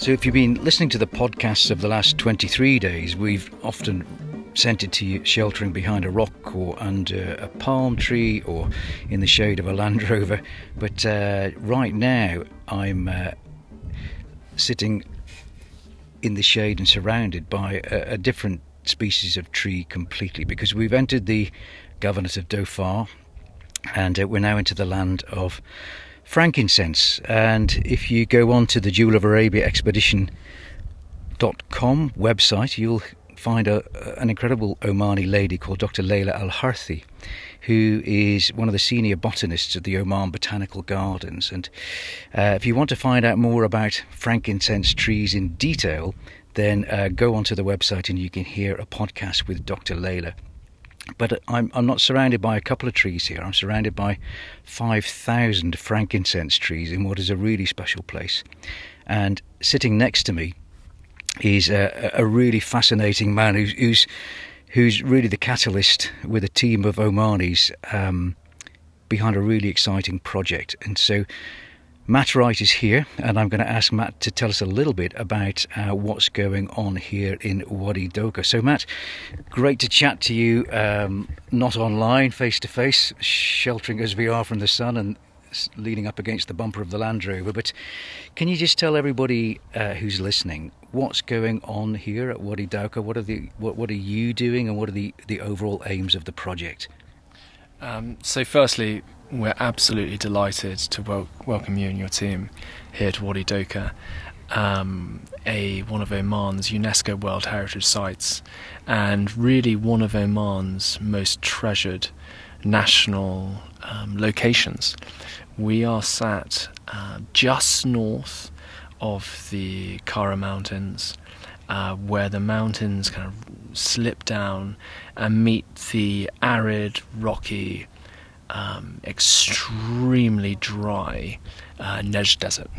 So if you've been listening to the podcasts of the last 23 days, we've often sent it to you sheltering behind a rock or under a palm tree or in the shade of a Land Rover. But right now I'm sitting in the shade and surrounded by a different species of tree completely, because we've entered the Governorate of Dhofar and we're now into the land of frankincense. And if you go on to the Jewel of Arabia expedition.com website, you'll find an incredible Omani lady called Dr. Layla Al-Harthi, who is one of the senior botanists at the Oman Botanical Gardens. And if you want to find out more about frankincense trees in detail, then go onto the website and you can hear a podcast with Dr. Layla. But I'm not surrounded by a couple of trees here. I'm surrounded by 5,000 frankincense trees in what is a really special place. And sitting next to me is a really fascinating man who's really the catalyst with a team of Omanis behind a really exciting project. And so Matt Wright is here, and I'm going to ask Matt to tell us a little bit about what's going on here in Wadi Dawqah. So Matt, great to chat to you, not online, face to face, sheltering as we are from the sun and leaning up against the bumper of the Land Rover. But can you just tell everybody who's listening what's going on here at Wadi Dawqah? What are you doing, and what are the overall aims of the project? So firstly, we're absolutely delighted to welcome you and your team here to Wadi Dawqah, one of Oman's UNESCO World Heritage Sites, and really one of Oman's most treasured national locations. We are sat just north of the Kara Mountains, where the mountains kind of slip down and meet the arid, rocky, extremely dry Nejd Desert.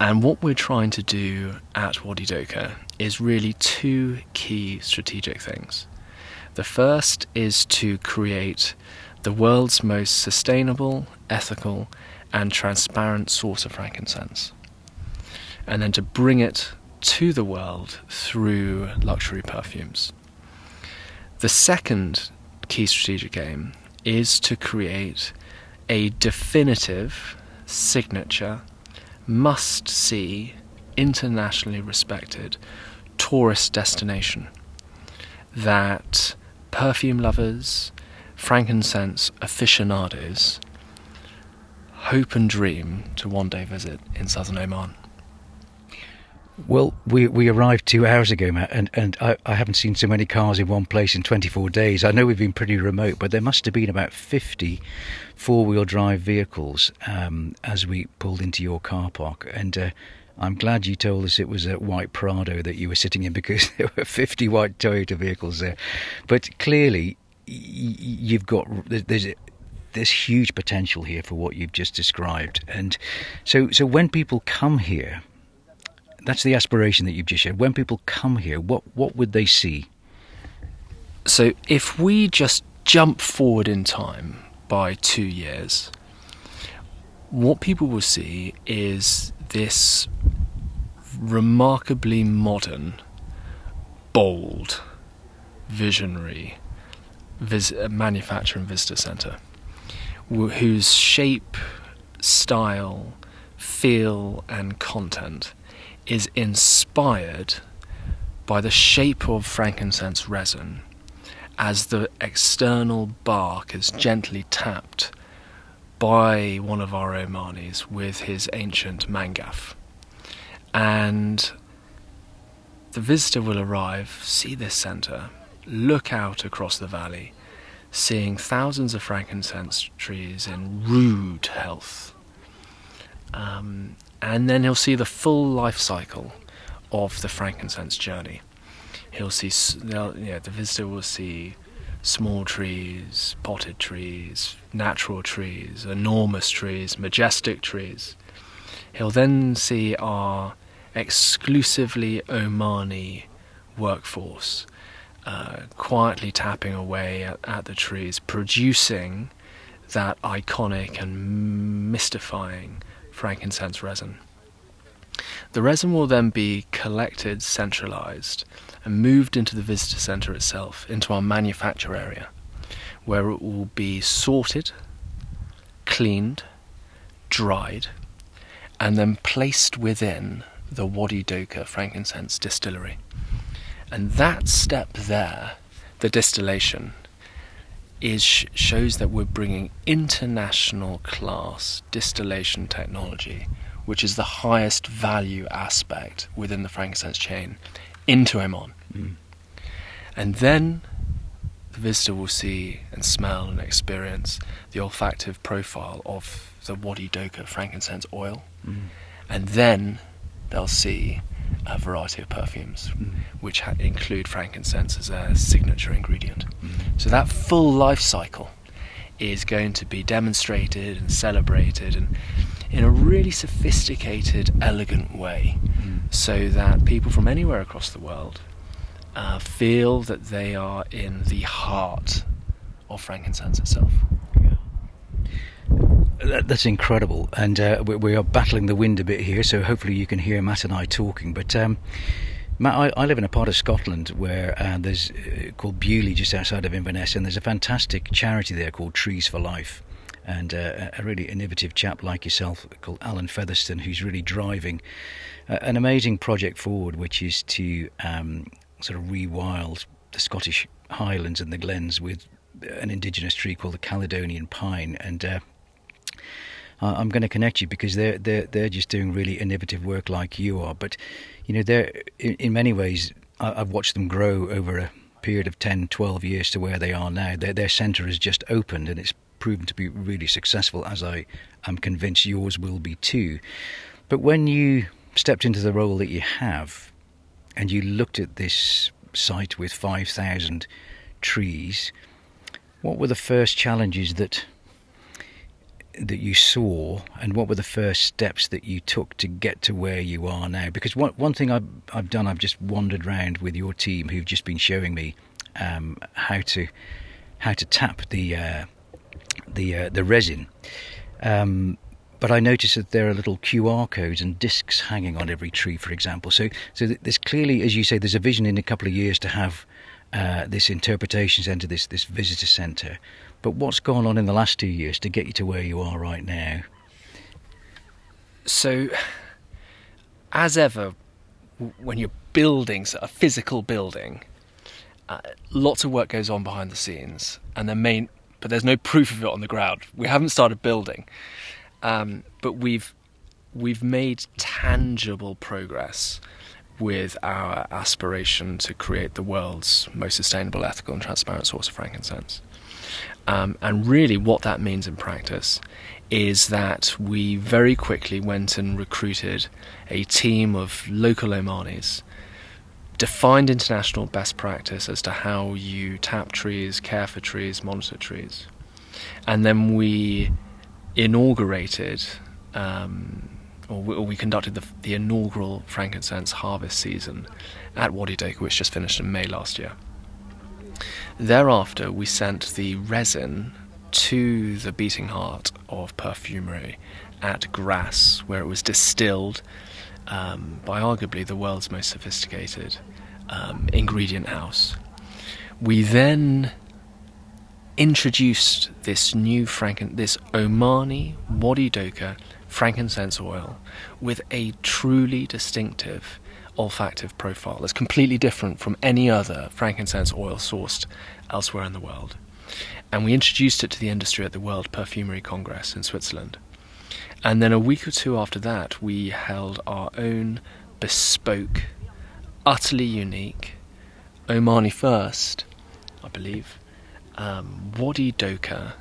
And what we're trying to do at Wadi Dawqah is really two key strategic things. The first is to create the world's most sustainable, ethical, and transparent source of frankincense, and then to bring it to the world through luxury perfumes. The second key strategic aim is to create a definitive, signature, must-see, internationally respected tourist destination that perfume lovers, frankincense aficionados hope and dream to one day visit in southern Oman. Well, we arrived 2 hours ago, Matt, and I haven't seen so many cars in one place in 24 days. I know we've been pretty remote, but there must have been about 50 four-wheel drive vehicles as we pulled into your car park. And I'm glad you told us it was a white Prado that you were sitting in, because there were 50 white Toyota vehicles there. But clearly, there's huge potential here for what you've just described. And so when people come here, that's the aspiration that you've just shared. When people come here, what would they see? So if we just jump forward in time by 2 years, what people will see is this remarkably modern, bold, visionary manufacture and visitor centre, whose shape, style, feel and content is inspired by the shape of frankincense resin as the external bark is gently tapped by one of our Omanis with his ancient mangaf. And the visitor will arrive, see this centre, look out across the valley, seeing thousands of frankincense trees in rude health. And then he'll see the full life cycle of the frankincense journey. He'll see, the visitor will see small trees, potted trees, natural trees, enormous trees, majestic trees. He'll then see our exclusively Omani workforce quietly tapping away at the trees, producing that iconic and mystifying frankincense resin. The resin will then be collected, centralised, and moved into the visitor centre itself, into our manufacture area, where it will be sorted, cleaned, dried, and then placed within the Wadi Dawqah frankincense distillery. And that step there, the distillation, shows that we're bringing international class distillation technology, which is the highest value aspect within the frankincense chain, into Oman. And then the visitor will see and smell and experience the olfactive profile of the Wadi Dawqah frankincense oil. And then they'll see a variety of perfumes, which include frankincense as a signature ingredient. So that full life cycle is going to be demonstrated and celebrated, and in a really sophisticated, elegant way, so that people from anywhere across the world feel that they are in the heart of frankincense itself. That's incredible, and we are battling the wind a bit here, so hopefully you can hear Matt and I talking. But Matt, I live in a part of Scotland where there's called Bewley, just outside of Inverness, and there's a fantastic charity there called Trees for Life, and a really innovative chap like yourself called Alan Featherstone, who's really driving an amazing project forward, which is to sort of rewild the Scottish Highlands and the Glens with an indigenous tree called the Caledonian pine. And I'm going to connect you because they're just doing really innovative work like you are. But you know, they're in many ways, I've watched them grow over a period of 10, 12 years to where they are now. Their centre has just opened, and it's proven to be really successful, as I am convinced yours will be too. But when you stepped into the role that you have, and you looked at this site with 5,000 trees, what were the first challenges that you saw, and what were the first steps that you took to get to where you are now? Because one thing I've done, I've just wandered around with your team, who've just been showing me how to tap the resin. But I noticed that there are little QR codes and discs hanging on every tree, for example. So there's clearly, as you say, there's a vision in a couple of years to have this interpretation centre, this visitor centre. But what's gone on in the last 2 years to get you to where you are right now? So, as ever, when you're building a physical building, lots of work goes on behind the scenes, but there's no proof of it on the ground. We haven't started building, but we've made tangible progress with our aspiration to create the world's most sustainable, ethical and transparent source of frankincense. And really what that means in practice is that we very quickly went and recruited a team of local Omanis, defined international best practice as to how you tap trees, care for trees, monitor trees. And then we inaugurated, we conducted the inaugural frankincense harvest season at Wadi Dawqah, which just finished in May last year. Thereafter, we sent the resin to the beating heart of perfumery at Grasse, where it was distilled by arguably the world's most sophisticated ingredient house. We then introduced this new this Omani Wadi Dawqah frankincense oil with a truly distinctive olfactive profile that's completely different from any other frankincense oil sourced elsewhere in the world. And we introduced it to the industry at the World Perfumery Congress in Switzerland. And then a week or two after that, we held our own bespoke, utterly unique, Omani first, I believe, Wadi Dawqah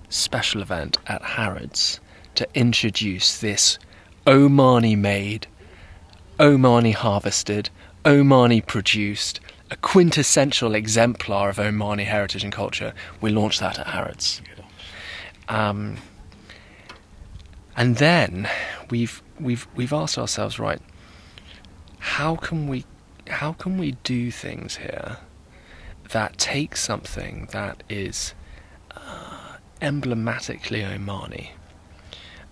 special event at Harrods to introduce this Omani-made, Omani-harvested, Omani-produced, a quintessential exemplar of Omani heritage and culture. We launched that at Harrods. And then we've asked ourselves, right, how can we do things here that take something that is emblematically Omani,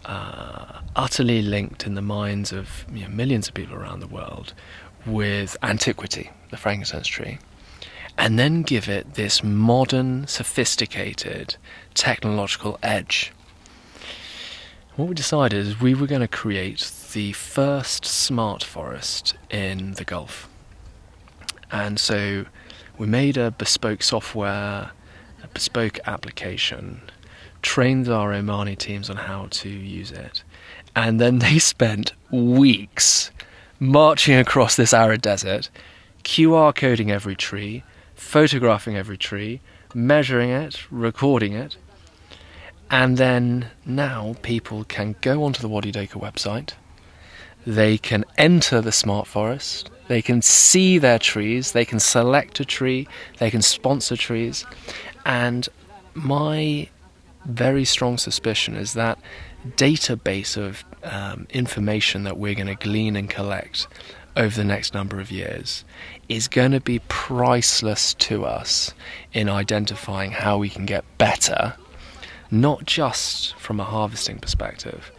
utterly linked in the minds of millions of people around the world with antiquity, the frankincense tree, and then give it this modern, sophisticated, technological edge. What we decided is we were going to create the first smart forest in the Gulf. And so we made a bespoke software, a bespoke application, trained our Omani teams on how to use it, and then they spent weeks marching across this arid desert, QR coding every tree, photographing every tree, measuring it, recording it, and then now people can go onto the Wadi Dawqah website, they can enter the smart forest, they can see their trees, they can select a tree, they can sponsor trees, and my very strong suspicion is that database of information that we're going to glean and collect over the next number of years is going to be priceless to us in identifying how we can get better, not just from a harvesting perspective,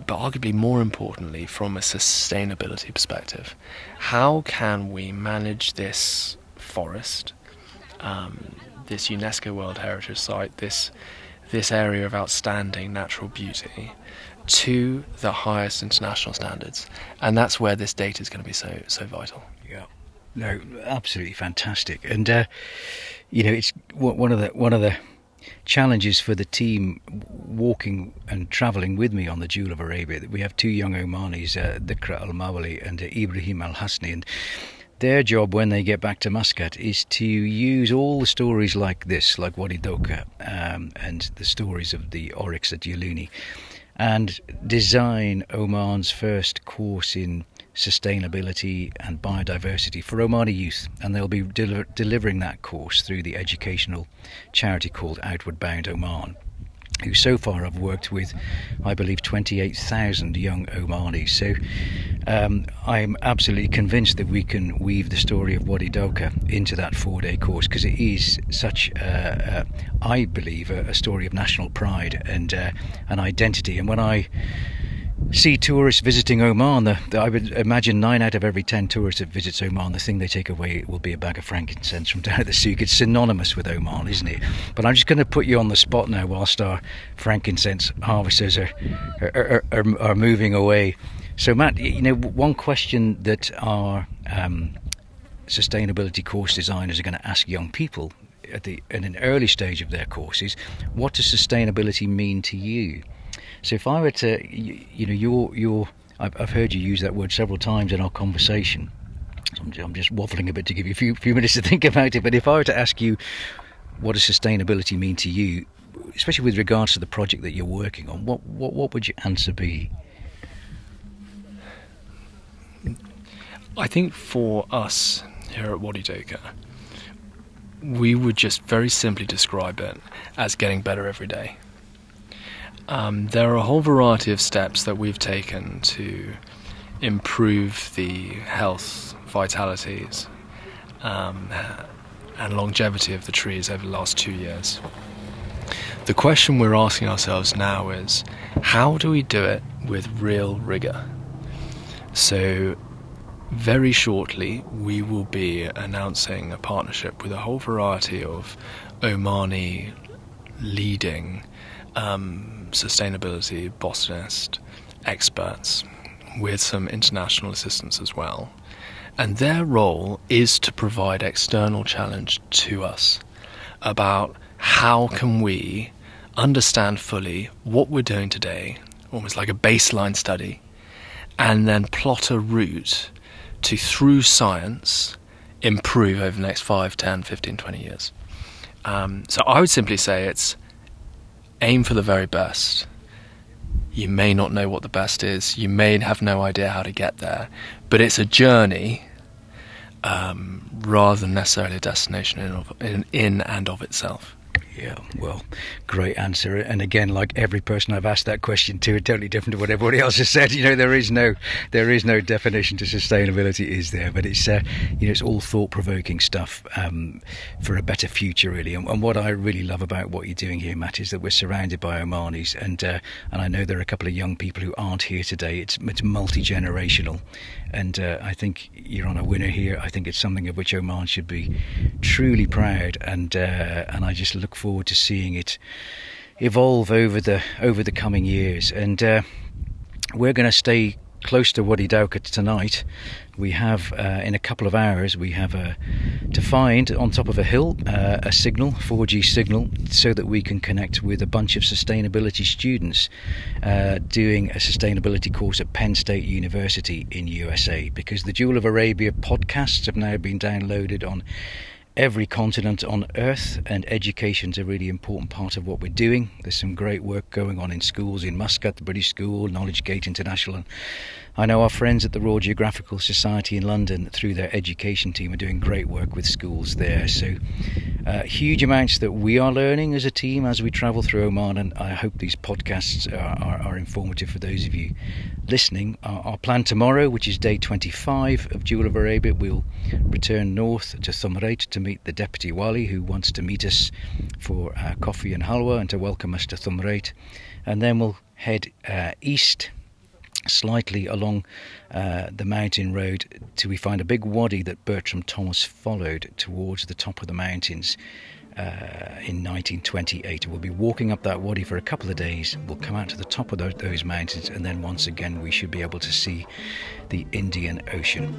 but arguably more importantly from a sustainability perspective. How can we manage this forest, this UNESCO World Heritage Site, this area of outstanding natural beauty, to the highest international standards? And that's where this data is going to be so vital. Yeah, no, absolutely fantastic. And it's one of the challenges for the team walking and travelling with me on the Jewel of Arabia. That we have two young Omanis, Dhikra Al-Mawali and Ibrahim Al-Hasni, and their job when they get back to Muscat is to use all the stories like this, like Wadi Dawqah, and the stories of the oryx at Yaluni, and design Oman's first course in sustainability and biodiversity for Omani youth. And they'll be delivering that course through the educational charity called Outward Bound Oman, who so far have worked with, I believe, 28,000 young Omanis. So I'm absolutely convinced that we can weave the story of Wadi Dawqah into that 4-day course, because it is such, I believe, a story of national pride and an identity. And when I see tourists visiting Oman, I would imagine 9 out of every 10 tourists that visits Oman, the thing they take away will be a bag of frankincense from down at the souk. It's synonymous with Oman, isn't it? But I'm just going to put you on the spot now whilst our frankincense harvesters are moving away. So Matt, one question that our sustainability course designers are going to ask young people in an early stage of their course is, what does sustainability mean to you? So if I were to, I've heard you use that word several times in our conversation. I'm just waffling a bit to give you a few minutes to think about it. But if I were to ask you, what does sustainability mean to you, especially with regards to the project that you're working on, what would your answer be? I think for us here at Wadi Dawqah, we would just very simply describe it as getting better every day. There are a whole variety of steps that we've taken to improve the health, vitalities, and longevity of the trees over the last 2 years. The question we're asking ourselves now is, how do we do it with real rigour? So very shortly we will be announcing a partnership with a whole variety of Omani leading sustainability botanist experts with some international assistance as well. And their role is to provide external challenge to us about how can we understand fully what we're doing today, almost like a baseline study, and then plot a route to, through science, improve over the next 5, 10, 15, 20 years. So I would simply say it's aim for the very best. You may not know what the best is, you may have no idea how to get there, but it's a journey rather than necessarily a destination in and of itself. Yeah, well, great answer. And again, like every person I've asked that question to, totally different to what everybody else has said. There is no definition to sustainability, is there? But it's it's all thought-provoking stuff for a better future, really. And what I really love about what you're doing here, Matt, is that we're surrounded by Omanis, and I know there are a couple of young people who aren't here today. It's multi-generational, and I think you're on a winner here. I think it's something of which Oman should be truly proud, and I just look forward to seeing it evolve over the coming years. And we're going to stay close to Wadi Dawqah tonight. We have in a couple of hours we have to find on top of a hill a signal, 4G signal, so that we can connect with a bunch of sustainability students doing a sustainability course at Penn State University in USA, because the Jewel of Arabia podcasts have now been downloaded on every continent on Earth, and education's a really important part of what we're doing. There's some great work going on in schools in Muscat, the British School, Knowledge Gate International, and I know our friends at the Royal Geographical Society in London, through their education team, are doing great work with schools there. So huge amounts that we are learning as a team as we travel through Oman, and I hope these podcasts are informative for those of you listening. Our plan tomorrow, which is day 25 of Jewel of Arabia, we'll return north to Thumrait to meet the Deputy Wali, who wants to meet us for coffee and halwa and to welcome us to Thumrait, and then we'll head east slightly along the mountain road till we find a big wadi that Bertram Thomas followed towards the top of the mountains in 1928. We'll be walking up that wadi for a couple of days. We'll come out to the top of those mountains, and then once again we should be able to see the Indian Ocean.